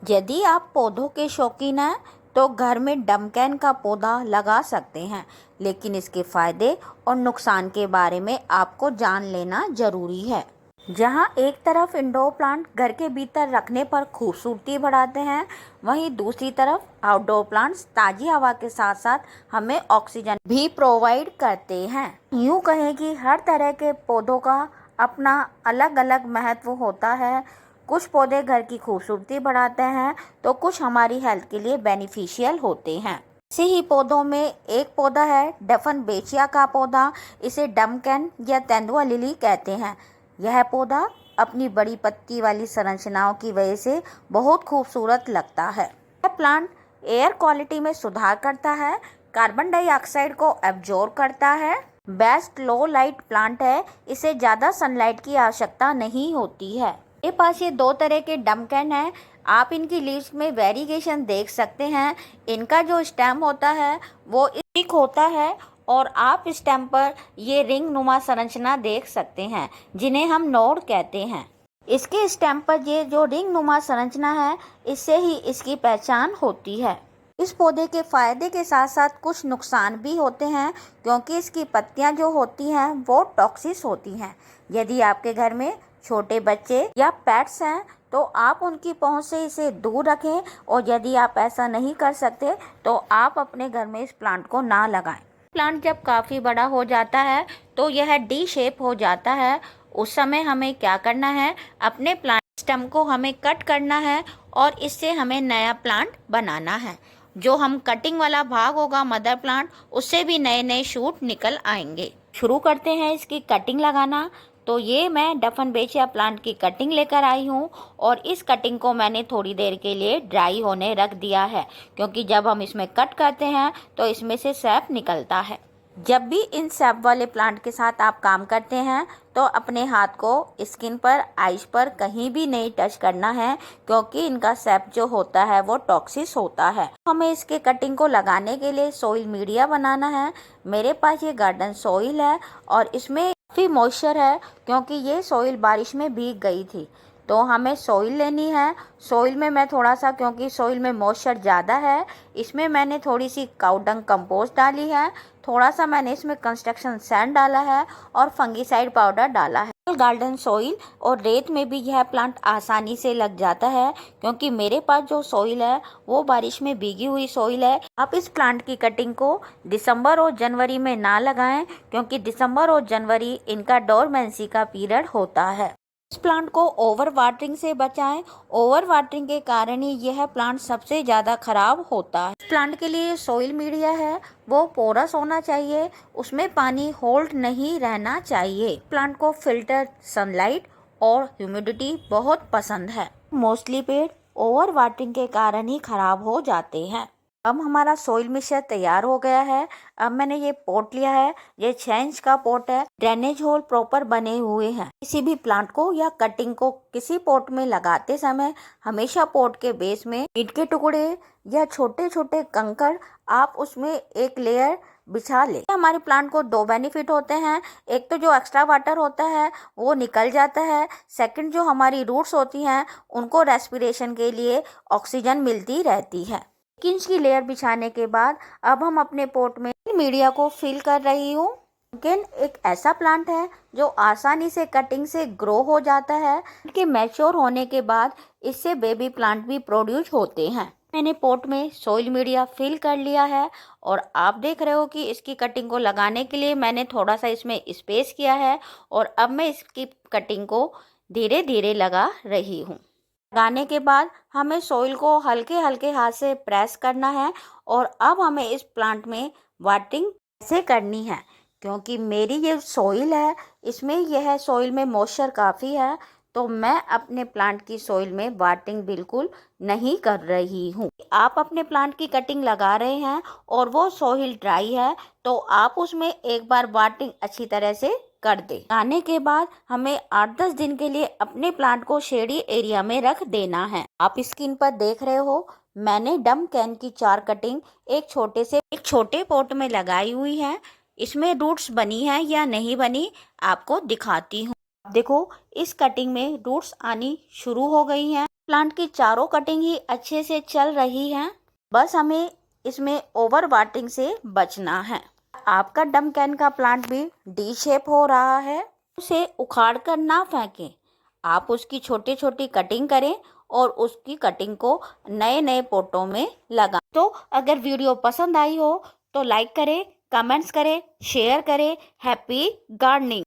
यदि आप पौधों के शौकीन हैं तो घर में डमकैन का पौधा लगा सकते हैं, लेकिन इसके फायदे और नुकसान के बारे में आपको जान लेना जरूरी है। जहां एक तरफ इंडोर प्लांट घर के भीतर रखने पर खूबसूरती बढ़ाते हैं, वहीं दूसरी तरफ आउटडोर प्लांट्स ताज़ी हवा के साथ साथ हमें ऑक्सीजन भी प्रोवाइड करते हैं। यूँ कहें कि हर तरह के पौधों का अपना अलग अलग महत्व होता है। कुछ पौधे घर की खूबसूरती बढ़ाते हैं तो कुछ हमारी हेल्थ के लिए बेनिफिशियल होते हैं। ऐसे ही पौधों में एक पौधा है डफनबेचिया का पौधा। इसे डमकैन या तेंदुआ लिली कहते हैं। यह पौधा अपनी बड़ी पत्ती वाली संरचनाओं की वजह से बहुत खूबसूरत लगता है। यह प्लांट एयर क्वालिटी में सुधार करता है, कार्बन डाइऑक्साइड को एब्जॉर्ब करता है। बेस्ट लो लाइट प्लांट है, इसे ज़्यादा सनलाइट की आवश्यकता नहीं होती है। मेरे पास ये दो तरह के डमकैन हैं। आप इनकी लीव्स में वेरिएशन देख सकते हैं। इनका जो स्टेम होता है वो थिक होता है और आप स्टेम पर ये रिंग नुमा संरचना देख सकते हैं, जिन्हें हम नोड कहते हैं। इसके स्टेम पर ये जो रिंग नुमा संरचना है, इससे ही इसकी पहचान होती है। इस पौधे के फायदे के साथ साथ कुछ नुकसान भी होते हैं, क्योंकि इसकी पत्तियां जो होती हैं वो टॉक्सिस होती हैं। यदि आपके घर में छोटे बच्चे या पेट्स हैं तो आप उनकी पहुंच से इसे दूर रखें, और यदि आप ऐसा नहीं कर सकते तो आप अपने घर में इस प्लांट को ना लगाएं। प्लांट जब काफ़ी बड़ा हो जाता है तो यह डी शेप हो जाता है। उस समय हमें क्या करना है, अपने प्लांट स्टेम को हमें कट करना है और इससे हमें नया प्लांट बनाना है। जो हम कटिंग वाला भाग होगा मदर प्लांट, उससे भी नए नए शूट निकल आएंगे। शुरू करते हैं इसकी कटिंग लगाना। तो ये मैं डफनबेचिया प्लांट की कटिंग लेकर आई हूँ, और इस कटिंग को मैंने थोड़ी देर के लिए ड्राई होने रख दिया है, क्योंकि जब हम इसमें कट करते हैं तो इसमें से सैप निकलता है। जब भी इन सैप वाले प्लांट के साथ आप काम करते हैं तो अपने हाथ को स्किन पर, आइस पर कहीं भी नहीं टच करना है, क्योंकि इनका सैप जो होता है वो टॉक्सिस होता है। हमें इसके कटिंग को लगाने के लिए सॉइल मीडिया बनाना है। मेरे पास ये गार्डन सॉइल है और इसमें काफ़ी मॉइस्चर है, क्योंकि ये सॉइल बारिश में भीग गई थी। तो हमें सॉइल लेनी है। सॉइल में मैं थोड़ा सा, क्योंकि सॉइल में मॉइस्चर ज़्यादा है, इसमें मैंने थोड़ी सी काऊ डंग कंपोस्ट डाली है। थोड़ा सा मैंने इसमें कंस्ट्रक्शन सैंड डाला है और फंगीसाइड पाउडर डाला है। गार्डन सॉइल और रेत में भी यह प्लांट आसानी से लग जाता है, क्योंकि मेरे पास जो सॉइल है वो बारिश में भीगी हुई सॉइल है। आप इस प्लांट की कटिंग को दिसंबर और जनवरी में ना लगाएं, क्योंकि दिसंबर और जनवरी इनका डोरमेंसी का पीरियड होता है। इस प्लांट को ओवर वाटरिंग से बचाएं। ओवर वाटरिंग के कारण ही यह प्लांट सबसे ज़्यादा खराब होता है। इस प्लांट के लिए सॉइल मीडिया है वो पोरस होना चाहिए, उसमें पानी होल्ड नहीं रहना चाहिए। प्लांट को फिल्टर सनलाइट और ह्यूमिडिटी बहुत पसंद है। मोस्टली पेड़ ओवर वाटरिंग के कारण ही खराब हो जाते हैं। अब हमारा सॉइल मिक्सचर तैयार हो गया है। अब मैंने ये पॉट लिया है, ये 6 इंच का पॉट है। ड्रेनेज होल प्रॉपर बने हुए हैं। किसी भी प्लांट को या कटिंग को किसी पॉट में लगाते समय हमेशा पॉट के बेस में ईंट के टुकड़े या छोटे छोटे कंकड़ आप उसमें एक लेयर बिछा ले। हमारे प्लांट को दो बेनिफिट होते हैं। एक तो जो एक्स्ट्रा वाटर होता है वो निकल जाता है। सेकंड, जो हमारी रूट्स होती हैं उनको रेस्पिरेशन के लिए ऑक्सीजन मिलती रहती है। 1 इंच की लेयर बिछाने के बाद अब हम अपने पॉट में मीडिया को फिल कर रही हूँ। लेकिन एक ऐसा प्लांट है जो आसानी से कटिंग से ग्रो हो जाता है। इनके मैच्योर होने के बाद इससे बेबी प्लांट भी प्रोड्यूस होते हैं। मैंने पॉट में सॉइल मीडिया फिल कर लिया है, और आप देख रहे हो कि इसकी कटिंग को लगाने के लिए मैंने थोड़ा सा इसमें स्पेस किया है, और अब मैं इसकी कटिंग को धीरे धीरे लगा रही हूँ। लगाने के बाद हमें सॉइल को हल्के हल्के हाथ से प्रेस करना है, और अब हमें इस प्लांट में वाटरिंग कैसे करनी है, क्योंकि मेरी ये सॉइल है, इसमें यह सॉइल में मॉइस्चर काफ़ी है, तो मैं अपने प्लांट की सॉइल में वाटरिंग बिल्कुल नहीं कर रही हूँ। आप अपने प्लांट की कटिंग लगा रहे हैं और वो सॉइल ड्राई है, तो आप उसमें एक बार वाटरिंग अच्छी तरह से कर दे। आने के बाद हमें 8-10 दिन के लिए अपने प्लांट को शेडी एरिया में रख देना है। आप स्क्रीन पर देख रहे हो, मैंने डमकैन की 4 कटिंग एक छोटे पॉट में लगाई हुई है। इसमें रूट्स बनी है या नहीं बनी आपको दिखाती हूँ। देखो, इस कटिंग में रूट्स आनी शुरू हो गई हैं। प्लांट की चारों कटिंग ही अच्छे से चल रही हैं, बस हमें इसमें ओवर वाटरिंग से बचना है। आपका डम कैन का प्लांट भी डी शेप हो रहा है, उसे उखाड़ कर ना फेंकें, आप उसकी छोटी छोटी कटिंग करें और उसकी कटिंग को नए नए पोटों में लगाएं। तो अगर वीडियो पसंद आई हो तो लाइक करें, कमेंट्स करें, शेयर करें। Happy gardening.